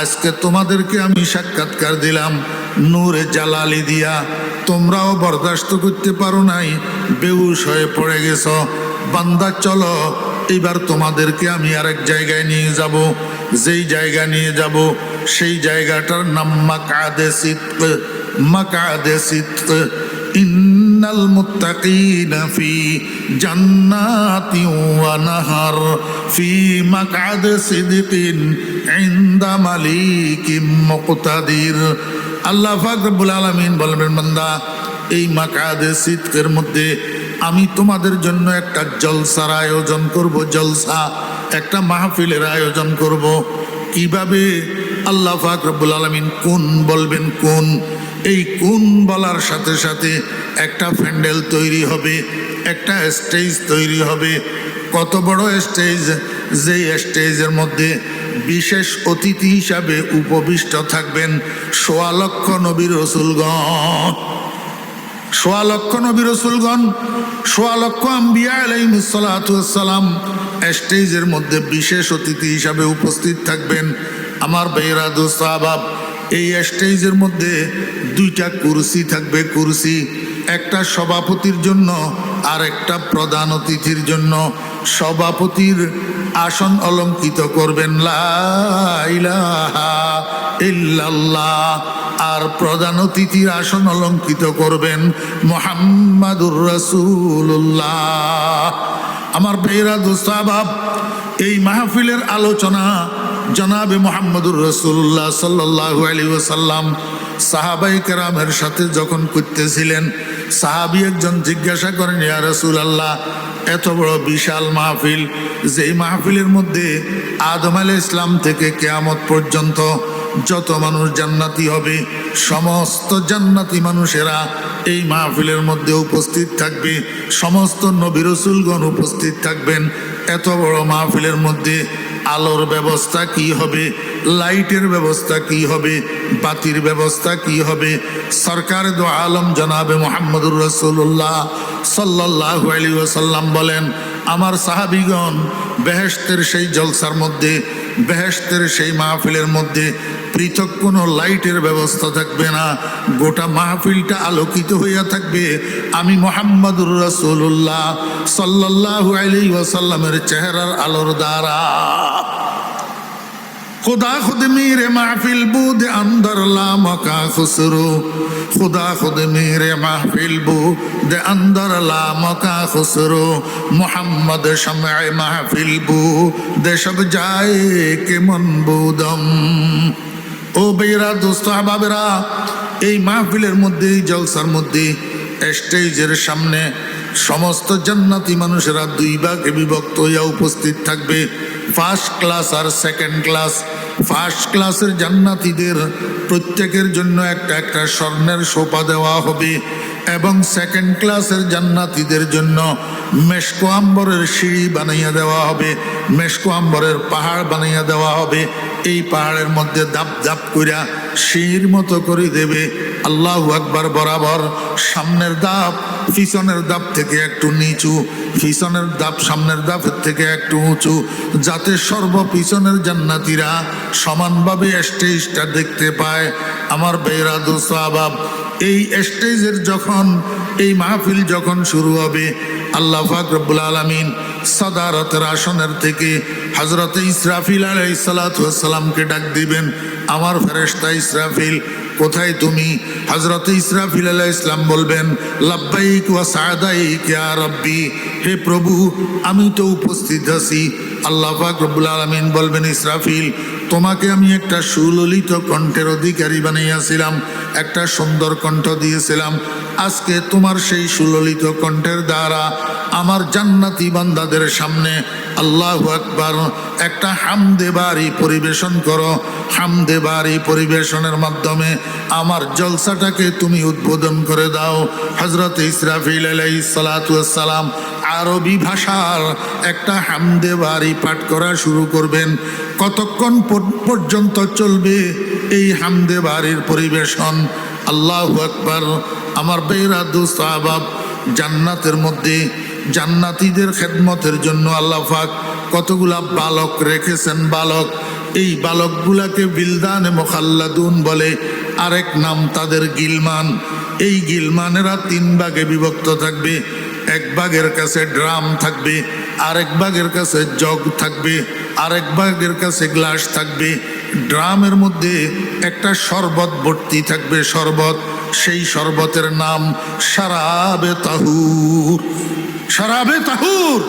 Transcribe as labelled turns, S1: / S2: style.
S1: আজকে তোমাদেরকে আমি সাক্ষাৎকার দিলাম নূরে জালালি দিয়া, তোমরাও বরদাস্ত করতে পারো নাই, বেহুশ হয়ে পড়ে গেছ। বান্দা চলো, এবার তোমাদেরকে আমি আরেক জায়গায় নিয়ে যাব। যেই জায়গা নিয়ে যাব সেই জায়গাটার নাম মাকআদে সিদক। মাকআদে সিদক। ইন্নাল মুত্তাকিনা ফি জান্নাতিন ওয়া নাহার ফি মাকআদে সিদকিন ইনদা মালিকিম মুকতাদির। আল্লাহ পাক রব্বুল আলামিন বলবেন, বান্দা এই মাকআদে সিদকের মধ্যে আমি তোমাদের জন্য একটা জলসার আয়োজন করব। জলসা, একটা মাহফিলের আয়োজন করব। কিভাবে? আল্লাহ পাক রব্বুল আলামিন কোন বলবেন, কোন। এই কোন বলার সাথে সাথে একটা প্যান্ডেল তৈরি হবে, একটা স্টেজ তৈরি হবে। কত বড় স্টেজ! যেই স্টেজের মধ্যে বিশেষ অতিথি হিসাবে উপবিষ্ট থাকবেন ১.৫ লক্ষ নবী রাসূলগণ, ১.৫ লক্ষ নবী রাসূলগণ, ১.৫ লক্ষ আম্বিয়া আলাইহিস সালাতু ওয়াস সালাম স্টেজের মধ্যে বিশেষ অতিথি হিসাবে উপস্থিত থাকবেন। আমার ভাইরা দোস্ত আহবাব, এই স্টেজের মধ্যে 2টা কুরসি থাকবে। কুরসি, একটা সভাপতির জন্য আর একটা প্রধান অতিথির জন্য। সভাপতির আসন অলঙ্কৃত করবেন লা ইলাহা ইল্লাল্লাহ, আর প্রধান অতিথির আসন অলঙ্কৃত করবেন মুহাম্মাদুর রাসূলুল্লাহ। আমার ভাইরা দোস্ত আহবাব, এই মাহফিলের আলোচনা জনাবে মুহাম্মদুর রাসূলুল্লাহ সাল্লাল্লাহু আলাইহি ওয়াসাল্লাম সাহাবায়ে কেরামের সাথে যখন করতেছিলেন, সাহাবী একজন জিজ্ঞাসা করেন, ইয়া রাসূলুল্লাহ, এত বড় বিশাল মাহফিল, যেই মাহফিলের মধ্যে আদম আলাইহিস সালাম থেকে কিয়ামত পর্যন্ত যত মানুষ জান্নাতি হবে, সমস্ত জান্নাতি মানুষেরা এই মাহফিলের মধ্যে উপস্থিত থাকবে, সমস্ত নবী রাসূলগণ উপস্থিত থাকবেন। এত বড় মাহফিলের মধ্যে আলোর ব্যবস্থা কি হবে, লাইটের ব্যবস্থা কি হবে, বাতির ব্যবস্থা কি হবে? সরকার দো আলম জনাবে মুহাম্মদুর রাসূলুল্লাহ সাল্লাল্লাহু আলাইহি ওয়াসাল্লাম বলেন, আমার সাহাবীগণ বেহেশতের সেই জলসার মধ্যে, বেহেশতের সেই মাহফিলের মধ্যে পৃথক কোনো লাইটের ব্যবস্থা থাকবে না, গোটা মাহফিলটা আলোকিত হইয়া থাকবে আমি মুহাম্মদুর রাসূলুল্লাহ সাল্লাল্লাহু আলাইহি ওয়াসাল্লামের চেহারার আলোর দ্বারা। खुदा खुद मेरे महफिल बूद अंदर लामा का खुसरो, खुदा खुद मेरे महफिल बूद अंदर लामा का खुसरो, मोहम्मद शम्अ महफिल बूद शब जाए के मनबूदम। ও বেরা দোস্ত আহবাবেরা, এই মাহফিলের মধ্যে, এই জলসার মধ্যে স্টেজের সামনে সমস্ত জান্নাতি মানুষেরা 2 ভাগে বিভক্ত হইয়া উপস্থিত থাকবে, ফার্স্ট ক্লাস আর সেকেন্ড ক্লাস। ফার্স্ট ক্লাসের জান্নাতীদের প্রত্যেকের জন্য একটা একটা স্বর্ণের সোফা দেওয়া হবে, এবং সেকেন্ড ক্লাসের জান্নাতীদের জন্য মেশকো আম্বরের সিঁড়ি বানাইয়া দেওয়া হবে, মেশকো আম্বরের পাহাড় বানাইয়া দেওয়া হবে। এই পাহাড়ের মধ্যে ধাপ ধাপ কইরা সিঁড়ির মতো করে দেবে। আল্লাহু আকবার বরাবর সামনের ধাপ পিছনের ধাপ থেকে একটু নিচু, পিছনের ধাপ সামনের ধাপের থেকে একটু উঁচু, যাতে সর্বপিছনের জান্নাতীরা সমানভাবে স্টেজটা দেখতে পায়। আমার ভাইরা দোস্ত আহবাব, এই স্টেজের যখন এই মাহফিল যখন শুরু হবে, আল্লাহ পাক রব্বুল আলামিন সাদারতের আসনের থেকে হযরত ইসরাফিল আলাইহিস সালাতু ওয়াস সালামকে ডাক দিবেন, আমার ফেরেশতা ইসরাফিল, কোথায় তুমি? হযরত ইসরাফিল আলাইহিস সালাম বলবেন, লাব্বাইক ওয়া সাদাইক ইয়া রাব্বি, হে প্রভু আমি তো উপস্থিত আছি। আল্লাহ পাক রব্বুল আলামিন বলবেন, ইসরাফিল, তোমাকে আমি একটা সুললিত কণ্ঠের অধিকারী বানিয়েছিলাম, একটা সুন্দর কণ্ঠ দিয়েছিলাম। আজকে তোমার সেই সুললিত কণ্ঠের দ্বারা আমার জান্নাতি বান্দাদের সামনে আল্লাহু আকবার একটা হামদে বারি পরিবেশন করো। হামদে বারি পরিবেশনের মাধ্যমে আমার জলসাটাকে তুমি উদ্বোধন করে দাও। হযরত ইসরাফিল আলাইহিস সালাতু ওয়াস সালাম আরবি ভাষার একটা হামদে বারি পাঠ করা শুরু করবেন। কতক্ষণ পর্যন্ত চলবে এই হামদে বারির পরিবেশন? আল্লাহু আকবার। আমার ভাইরা দোস্ত আহবাব, জান্নাতের মধ্যে জান্নাতীদের খেদমতের জন্য আল্লাহ পাক কতগুলা বালক রেখেছেন। বালক এই বালকগুলাকে বিলদানে মুখাল্লাদুন বলে, আরেক নাম তাদের গিলমান। এই গিলমানেরা 3 ভাগে বিভক্ত থাকবে। এক ভাগের কাছে ড্রাম থাকবে, আরেক ভাগের কাছে জগ থাকবে, আরেক ভাগের কাছে গ্লাস থাকবে। ড্রামের মধ্যে একটা শরবত ভর্তি থাকবে, শরবত। সেই শরবতের নাম শারাবে তাহুর। শারাবে তাহুর